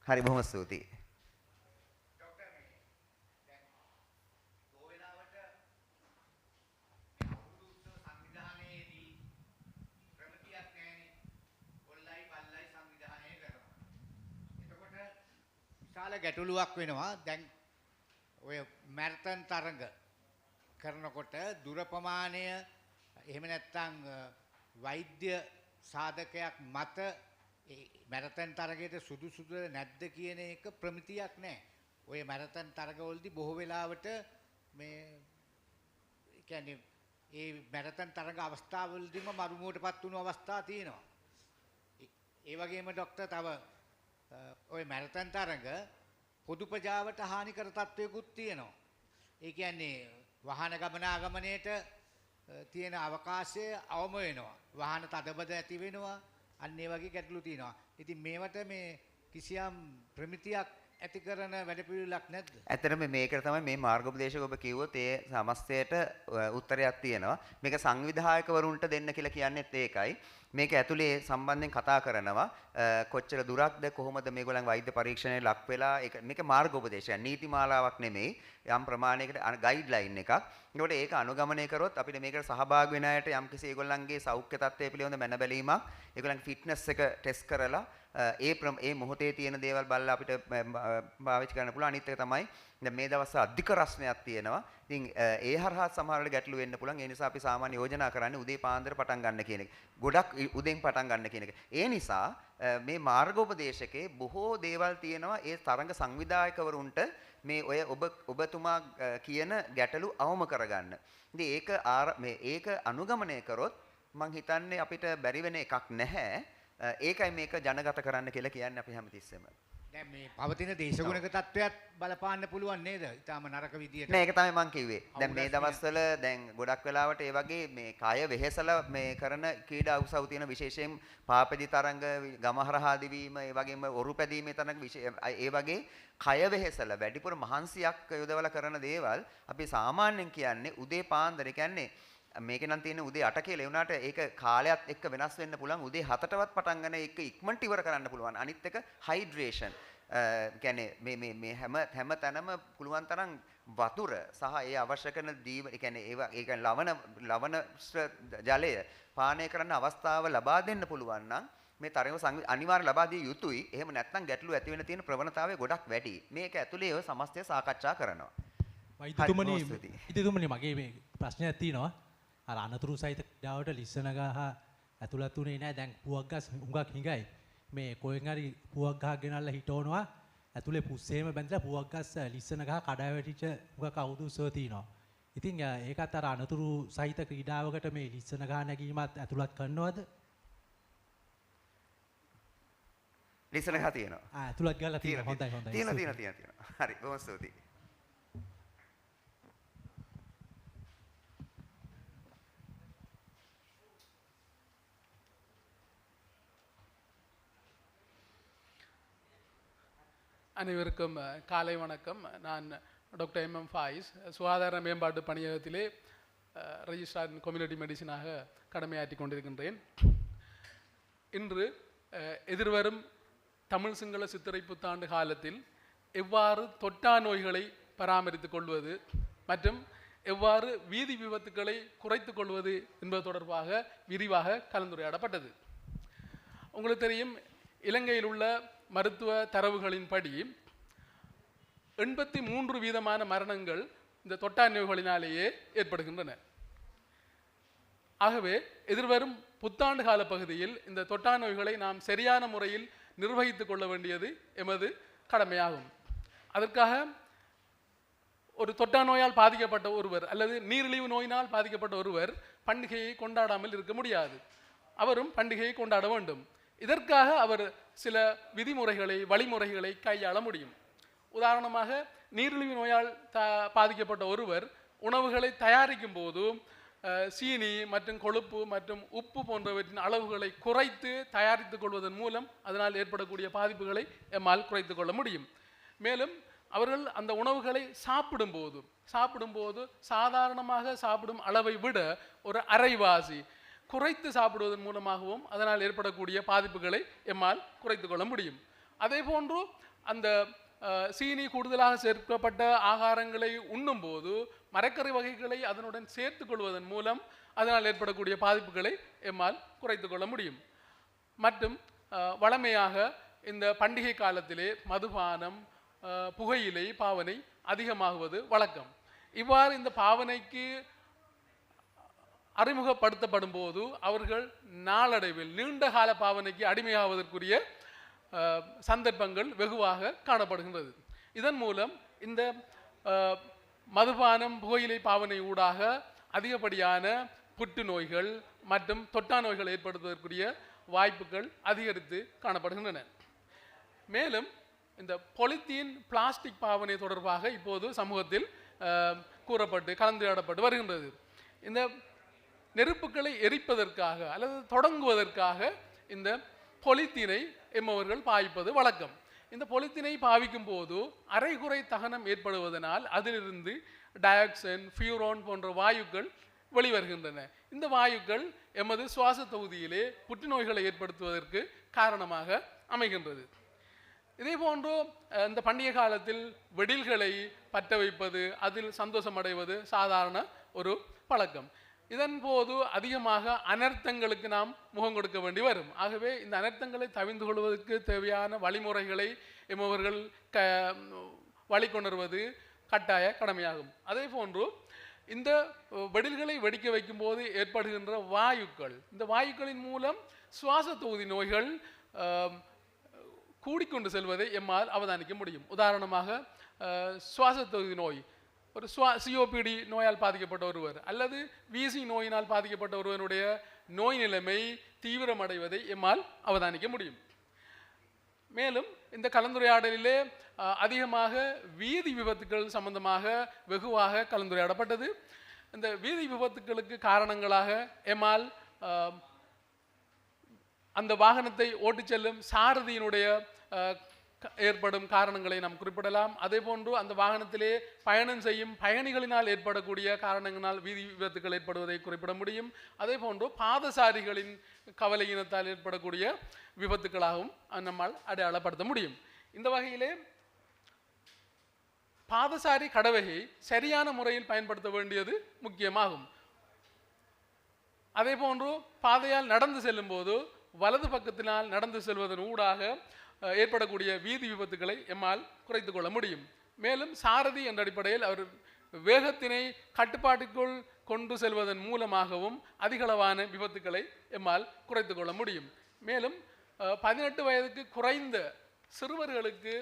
හරි බොහොම ස්තුතියි. විශාල ගැටලුවක් වෙනවා. දැන් ඔය මැරතන් තරඟ කරනකොට දුර ප්‍රමාණය එහෙම නැත්නම් වෛද්‍ය සාධකයක් මත මැරතන් තරගයට සුදුසුද නැද්ද කියන එක ප්‍රමිතියක් නැහැ. ඔය මැරතන් තරගවලදී බොහෝ වෙලාවට මේ කියන්නේ ඒ මැරතන් තරඟ අවස්ථාවවලදීම මරුමුවටපත් වුණු අවස්ථා තියෙනවා. ඒ වගේම ડોක්ටර් තව ඔය මැරතන් තරඟ පොදු ප්‍රජාවට හානිකර තත්වයකුත් තියෙනවා. ඒ කියන්නේ වාහන ගමනාගමනයේට තියෙන අවකාශය අවම වෙනවා. වාහන තදබද ඇති වෙනවා. අන්න ඒ වගේ ගැටලු තියෙනවා. ඉතින් මේවට මේ කිසියම් ප්‍රමිතියක් ඇති කරන වැඩපිළිවෙලක් නැද්ද? ඇත්තටම මේකට තමයි මේ මාර්ගෝපදේශක ඔබ කිව්වොත් ඒ සමස්තයට උත්තරයක් තියෙනවා. මේක සංවිධායකවරුන්ට දෙන්න කියලා කියන්නේත් ඒකයි. මේක ඇතුලේ සම්බන්ධයෙන් කතා කරනවා කොච්චර දුරක්ද කොහොමද මේගොල්ලන් වෛද්‍ය පරීක්ෂණයට ලක් වෙලා මේක මාර්ගෝපදේශයක් නීතිමාලාවක් නෙමෙයි යම් ප්‍රමාණයකට ගයිඩ්ලයින් එකක්. ඒකට ඒක අනුගමනය කරොත් අපිට මේකට සහභාගී වෙන අයට යම්කිසි ඒගොල්ලන්ගේ සෞඛ්‍ය තත්ත්වය පිළිබඳ මැන බැලීමක් ඒගොල්ලන්ගේ ෆිට්නස් එක ටෙස්ට් කරලා ඒ මොහොතේ තියෙන දේවල් බලලා අපිට පාවිච්චි කරන්න පුළුවන්. අනිත් එක තමයි දැන් මේ දවස්වල අධික රස්නයක් තියෙනවා. ඉතින් ඒ හරහා සමහරවිට ගැටලු වෙන්න පුළුවන්. ඒ නිසා අපි සාමාන්‍ය යෝජනා කරන්නේ උදේ පාන්දර පටන් ගන්න කියන එක. ගොඩක් උදෙන් පටන් ගන්න කියන එක. ඒ නිසා මේ මාර්ගෝපදේශකේ බොහෝ දේවල් තියෙනවා ඒ තරඟ සංවිධායකවරුන්ට මේ ඔය ඔබතුමා කියන ගැටලු අවම කරගන්න. ඉතින් ඒක අනුගමනය කරොත් මම හිතන්නේ අපිට බැරි වෙන එකක් නැහැ. ඒකයි මේක ජනගත කරන්න කියලා කියන්නේ අපි හැමතිස්සෙම. දැන් මේ පවතින දේශගුණක තත්වයක් බලපාන්න පුළුවන් නේද? ඊටාම නරක විදියට. නෑ ඒක තමයි මම කිව්වේ. දැන් මේ දවස්වල දැන් ගොඩක් වෙලාවට ඒ වගේ මේ කය වෙහෙසලා මේ කරන ක්‍රීඩා උසව් තියෙන විශේෂයෙන් පාපෙදි තරඟ, ගමහරහා දිවීම, ඒ වගේම ඔරු පැදීමේ තරඟ ඒ වගේ කය වෙහෙසලා වැඩිපුර මහන්සියක් යොදවලා කරන දේවල් අපි සාමාන්‍යයෙන් කියන්නේ උදේ පාන්දර කියන්නේ මේක නම් තියෙන උදේ 8 කියලා. ඒ වුණාට ඒක කාලයත් එක්ක වෙනස් වෙන්න පුළුවන්. උදේ 7ටවත් පටන් ගන්න එක ඉක්මනට ඉවර කරන්න පුළුවන්. අනිත් එක හයිඩ්‍රේෂන්. කියන්නේ මේ හැම තැනම පුළුවන් තරම් වතුර සහ ඒ අවශ්‍ය කරන ඒ කියන්නේ ලවණ ජලය පානය කරන්න අවස්ථාව ලබා දෙන්න පුළුවන් නම් මේ තරඟ අනිවාර්යෙන් ලබා දිය යුතුයි. එහෙම නැත්නම් ගැටලු ඇති වෙන තියෙන ප්‍රවණතාවය ගොඩක් වැඩි. මේක ඇතුලේ ඔය සමස්තය සාකච්ඡා කරනවා. වෛද්‍යතුමනි මගේ මේ ප්‍රශ්නයක් තියෙනවා. අර අනතුරු සහිත ක්‍රීඩාවට ලිස්සන ගහ ඇතුළත් උනේ නැහැ. දැන් පුවක් ගස් හුඟක් හිඟයි. මේ කොහෙන් හරි පුවක් ගහ ගෙනල්ලා හිටවනවා. ඇතුලේ පුස්සේම බැඳලා පුවක් ගස් ලිස්සන ගහ කඩා වැටිච්ච හුඟක් අවුදුසව තියෙනවා. ඉතින් ඒකත් අර අනතුරු සහිත ක්‍රීඩාවකට මේ ලිස්සන ගහ නැගීමත් ඇතුළත් කරනවද? ලිස්සන ගහ තියෙනවා. ඇතුළත් ගහලා තියෙනවා. හොඳයි. තියෙනවා. හරි බොහොම ස්තුතියි. அனைவருக்கும் காலை வணக்கம். நான் டாக்டர் எம்எம் ஃபாயிஸ், சுகாதார மேம்பாட்டு பணியகத்திலே ரெஜிஸ்ட்ரார் இன் கம்யூனிட்டி மெடிசினாக கடமையாற்றி கொண்டிருக்கின்றேன். இன்று எதிர்வரும் தமிழ் சிங்கள சித்திரை புத்தாண்டு காலத்தில் எவ்வாறு தொற்றா நோய்களை பராமரித்துக் கொள்வது மற்றும் எவ்வாறு வீதி விபத்துக்களை குறைத்து கொள்வது என்பது தொடர்பாக விரிவாக கலந்துரையாடப்பட்டது. உங்களுக்கு தெரியும், இலங்கையில் உள்ள மருத்துவ தரவுகளின்படி 83% மரணங்கள் இந்த தொற்றா நோய்களினாலேயே ஏற்படுகின்றன. ஆகவே எதிர்வரும் புத்தாண்டு கால பகுதியில் இந்த தொற்றா நோய்களை நாம் சரியான முறையில் நிர்வகித்துக் கொள்ள வேண்டியது எமது கடமையாகும். அதற்காக ஒரு தொற்றா நோயால் பாதிக்கப்பட்ட ஒருவர் அல்லது நீரிழிவு நோயினால் பாதிக்கப்பட்ட ஒருவர் பண்டிகையை கொண்டாடாமல் இருக்க முடியாது. அவரும் பண்டிகையை கொண்டாட வேண்டும். இதற்காக அவர் சில விதிமுறைகளை, வழிமுறைகளை கையாள முடியும். உதாரணமாக, நீரிழிவு நோயால் பாதிக்கப்பட்ட ஒருவர் உணவுகளை தயாரிக்கும் போது சீனி மற்றும் கொழுப்பு மற்றும் உப்பு போன்றவற்றின் அளவுகளை குறைத்து தயாரித்துக் கொள்வதன் மூலம் அதனால் ஏற்படக்கூடிய பாதிப்புகளை எம்மால் குறைத்துக் கொள்ள முடியும். மேலும் அவர்கள் அந்த உணவுகளை சாப்பிடும்போது சாதாரணமாக சாப்பிடும் அளவை விட ஒரு அரைவாசி குறைத்து சாப்பிடுவதன் மூலமாகவும் அதனால் ஏற்படக்கூடிய பாதிப்புகளை எம்மால் குறைத்து கொள்ள முடியும். அதே போன்று அந்த சீனி கூடுதலாக சேர்க்கப்பட்ட ஆகாரங்களை உண்ணும்போது மரக்கறி வகைகளை அதனுடன் சேர்த்துக் கொள்வதன் மூலம் அதனால் ஏற்படக்கூடிய பாதிப்புகளை எம்மால் குறைத்துக் கொள்ள முடியும். மற்றும் வழமையாக இந்த பண்டிகை காலத்திலே மதுபானம், புகையிலை பாவனை அதிகமாகுவது வழக்கம். இவ்வாறு இந்த பாவனைக்கு அறிமுகப்படுத்தப்படும் போது அவர்கள் நாளடைவில் நீண்ட கால பாவனைக்கு அடிமையாவதற்குரிய சந்தர்ப்பங்கள் வெகுவாக காணப்படுகின்றது. இதன் மூலம் இந்த மதுபானம், புகையிலை பாவனை ஊடாக அதிகப்படியான புற்றுநோய்கள் மற்றும் தொற்றா நோய்கள் ஏற்படுவதற்குரிய வாய்ப்புகள் அதிகரித்து காணப்படுகின்றன. மேலும் இந்த பொலித்தீன், பிளாஸ்டிக் பாவனை தொடர்பாக இப்போது சமூகத்தில் கூறப்பட்டு கலந்துரையாடப்பட்டு வருகின்றது. இந்த நெருப்புகளை எரிப்பதற்காக அல்லது தொடங்குவதற்காக இந்த பொலித்தீனை எம்மவர்கள் பாவிப்பது வழக்கம். இந்த பொலித்தீனை பாவிக்கும் போது அரைகுறை தகனம் ஏற்படுவதனால் அதிலிருந்து டயாக்சின், ஃபியூரோன் போன்ற வாயுக்கள் வெளிவருகின்றன. இந்த வாயுக்கள் எமது சுவாச தொகுதியிலே புற்றுநோய்களை ஏற்படுத்துவதற்கு காரணமாக அமைகின்றது. இதே போன்று இந்த பண்டிகை காலத்தில் வெடில்களை பற்ற வைப்பது, அதில் சந்தோஷம் அடைவது சாதாரண ஒரு பழக்கம். இதன் போது அதிகமாக அனர்த்தங்களுக்கு நாம் முகம் கொடுக்க வேண்டி வரும். ஆகவே இந்த அனர்த்தங்களை தவிர்த்து கொள்வதற்கு தேவையான வழிமுறைகளை எம்மவர்கள் வழிகொணர்வது கட்டாய கடமையாகும். அதே போன்று இந்த வெடில்களை வெடிக்க வைக்கும் போது ஏற்படுகின்ற வாயுக்கள், இந்த வாயுக்களின் மூலம் சுவாச தொகுதி நோய்கள் கூடிக்கொண்டு செல்வதை எம்மால் அவதானிக்க முடியும். உதாரணமாக சுவாச தொகுதி நோய், ஒரு சிஓபிடி நோயால் பாதிக்கப்பட்ட ஒருவர் அல்லது விசி நோயினால் பாதிக்கப்பட்ட ஒருவனுடைய நோய் நிலைமை தீவிரமடைவதை எம்மால் அவதானிக்க முடியும். மேலும் இந்த கலந்துரையாடலிலே அதிகமாக வீதி விபத்துக்கள் சம்பந்தமாக வெகுவாக கலந்துரையாடப்பட்டது. இந்த வீதி விபத்துக்களுக்கு காரணங்களாக எம்மால் அந்த வாகனத்தை ஓட்டிச் செல்லும் சாரதியினுடைய ஏற்படும் காரணங்களை நாம் குறிப்பிடலாம். அதே போன்று அந்த வாகனத்திலே பயணம் செய்யும் பயணிகளினால் ஏற்படக்கூடிய காரணங்களால் வீதி விபத்துக்கள் ஏற்படுவதை குறிப்பிட முடியும். அதே போன்று பாதசாரிகளின் கவலையினத்தால் ஏற்படக்கூடிய விபத்துக்களாகவும் நம்மால் அடையாளப்படுத்த முடியும். இந்த வகையிலே பாதசாரி கடவையை சரியான முறையில் பயன்படுத்த வேண்டியது முக்கியமாகும். அதே போன்று பாதையால் நடந்து செல்லும் போது வலது பக்கத்தினால் நடந்து செல்வதன் ஊடாக ஏற்படக்கூடிய வீதி விபத்துக்களை எம்மால் குறைத்து கொள்ள முடியும். மேலும் சாரதி என்ற அடிப்படையில் அவர் வேகத்தினை கட்டுப்பாட்டுக்குள் கொண்டு செல்வதன் மூலமாகவும் அதிகளவான விபத்துக்களை எம்மால் குறைத்து கொள்ள முடியும். மேலும் 18 வயதுக்கு குறைந்த சிறுவர்களுக்கு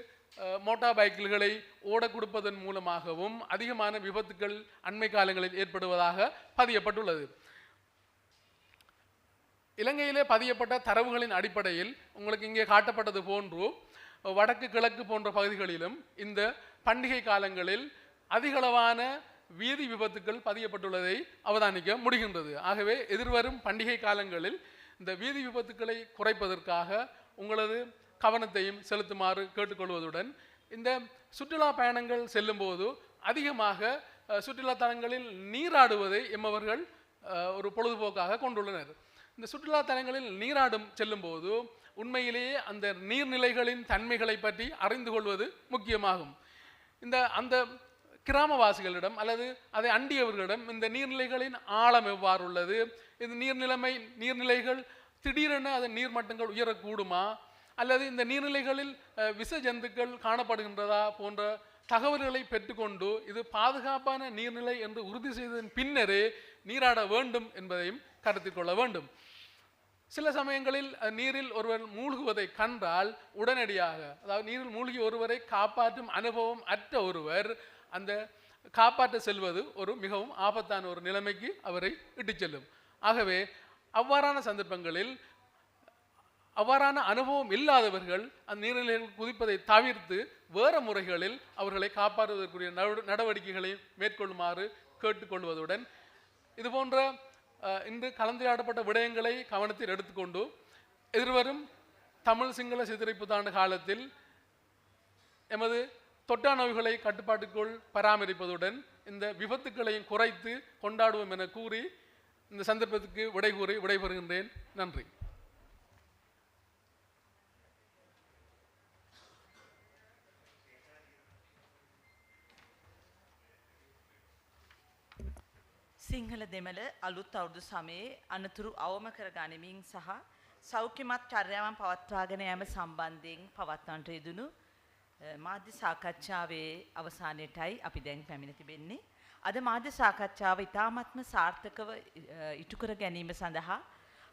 மோட்டார் பைக்குகளை ஓட கொடுப்பதன் மூலமாகவும் அதிகமான விபத்துக்கள் அண்மை காலங்களில் ஏற்படுவதாக பதியப்பட்டுள்ளது. இலங்கையிலே பதியப்பட்ட தரவுகளின் அடிப்படையில் உங்களுக்கு இங்கே காட்டப்பட்டது போன்று வடக்கு கிழக்கு போன்ற பகுதிகளிலும் இந்த பண்டிகை காலங்களில் அதிகளவான வீதி விபத்துக்கள் பதியப்பட்டுள்ளதை அவதானிக்க முடிகின்றது. ஆகவே எதிர்வரும் பண்டிகை காலங்களில் இந்த வீதி விபத்துக்களை குறைப்பதற்காக உங்களது கவனத்தையும் செலுத்துமாறு கேட்டுக்கொள்வதுடன், இந்த சுற்றுலா பயணங்கள் செல்லும்போது அதிகமாக சுற்றுலா தலங்களில் நீராடுவதை எம்மவர்கள் ஒரு பொழுதுபோக்காக கொண்டுள்ளனர். இந்த சுற்றுலா தலங்களில் நீராடும் செல்லும்போது உண்மையிலேயே அந்த நீர்நிலைகளின் தன்மைகளை பற்றி அறிந்து கொள்வது முக்கியமாகும். அந்த கிராமவாசிகளிடம் அல்லது அதை அண்டியவர்களிடம் இந்த நீர்நிலைகளின் ஆழம் எவ்வாறு உள்ளது, இந்த நீர்நிலைகள் திடீரென அதன் நீர்மட்டங்கள் உயரக்கூடுமா, அல்லது இந்த நீர்நிலைகளில் விஷ ஜந்துக்கள் காணப்படுகின்றதா போன்ற தகவல்களை பெற்றுக்கொண்டு இது பாதுகாப்பான நீர்நிலை என்று உறுதி செய்ததன் பின்னரே நீராட வேண்டும் என்பதையும் கருத்தில் கொள்ள வேண்டும். சில சமயங்களில் நீரில் ஒருவர் மூழ்குவதை கண்டால் உடனடியாக, அதாவது நீரில் மூழ்கி ஒருவரை காப்பாற்றும் அனுபவம் அற்ற ஒருவர் அந்த காப்பாற்ற செல்வது ஒரு மிகவும் ஆபத்தான ஒரு நிலைமைக்கு அவரை இட்டுச் செல்லும். ஆகவே அவ்வாறான சந்தர்ப்பங்களில் அவ்வாறான அனுபவம் இல்லாதவர்கள் அந்த நீர்நிலைகள் குதிப்பதை தவிர்த்து வேறு முறைகளில் அவர்களை காப்பாற்றுவதற்குரிய நடவடிக்கைகளை மேற்கொள்ளுமாறு கேட்டுக்கொள்வதுடன், இதுபோன்ற இன்று கலந்துரையாடப்பட்ட விடயங்களை கவனத்தில் எடுத்துக்கொண்டு எதிர்வரும் தமிழ் சிங்கள சித்திரை புத்தாண்டு காலத்தில் எமது தொற்றா நோய்களை கட்டுப்பாட்டுக்குள் பராமரிப்பதுடன் இந்த விபத்துக்களையும் குறைத்து கொண்டாடுவோம் என கூறி இந்த சந்தர்ப்பத்துக்கு விடைபெறுகின்றேன். நன்றி. සිංහල දෙමළ අලුත් අවුරුදු සමයේ අනතුරු අවම කර ගනිමින් සහ සෞඛ්‍යමත් චර්යාවන් පවත්වාගෙන යාම සම්බන්ධයෙන් පවත්වන්නට යෙදුණු මාධ්‍ය සාකච්ඡාවේ අවසානයේටයි අපි දැන් පැමිණ තිබෙන්නේ. අද මාධ්‍ය සාකච්ඡාව ඉතාමත්ම සාර්ථකව ඉටු කර ගැනීම සඳහා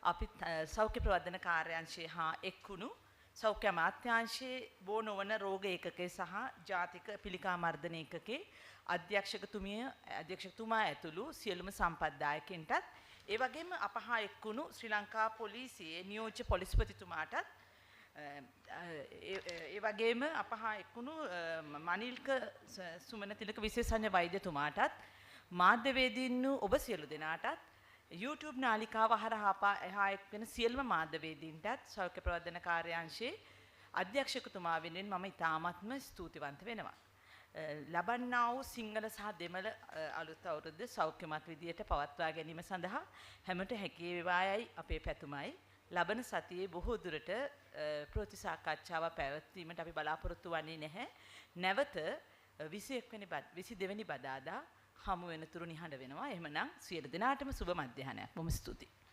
අපි සෞඛ්‍ය ප්‍රවර්ධන කාර්යාංශය හා එක්වුණු සෞඛ්‍ය අමාත්‍යාංශයේ බෝ නොවන රෝග ඒකකයේ සහ ජාතික පිළිකා මර්ධන ඒකකයේ අධ්‍යක්ෂකතුමා ඇතුළු සියලුම සම්පත්දායකින්ටත් ඒ වගේම අප හා එක්වුණු ශ්‍රී ලංකා පොලිසියේ නියෝජ්‍ය පොලිස්පතිතුමාටත් ඒ වගේම අප හා එක්වුණු මනිල්ක සුමනතිලක විශේෂඥ වෛද්‍යතුමාටත් මාධ්‍යවේදීන් ඔබ සියලු දෙනාටත් YouTube නාලිකාව හරහා එහා එක්වෙන සියලුම මාධ්‍යවේදීන්ටත් සෞඛ්‍ය ප්‍රවර්ධන කාර්යාංශයේ අධ්‍යක්ෂකතුමා වෙනුවෙන් මම ඉතාමත්ම ස්තුතිවන්ත වෙනවා. ලබන්නා වූ සිංහල සහ දෙමළ අලුත් අවුරුද්ද සෞඛ්‍යමත් විදියට පවත්වා ගැනීම සඳහා හැමට හැකි වේවායයි අපේ පැතුමයි. ලබන සතියේ බොහෝ දුරට ප්‍රතිසාකච්ඡාව පැවැත්වීමට අපි බලාපොරොත්තු වන්නේ නැහැ. නැවත 22 වෙනි බදාදා හමු වෙනතුරු නිහඬ වෙනවා. එහෙමනම් සියලු දෙනාටම සුබ මධ්‍යහ්නයක්. බොහොම ස්තුතියි.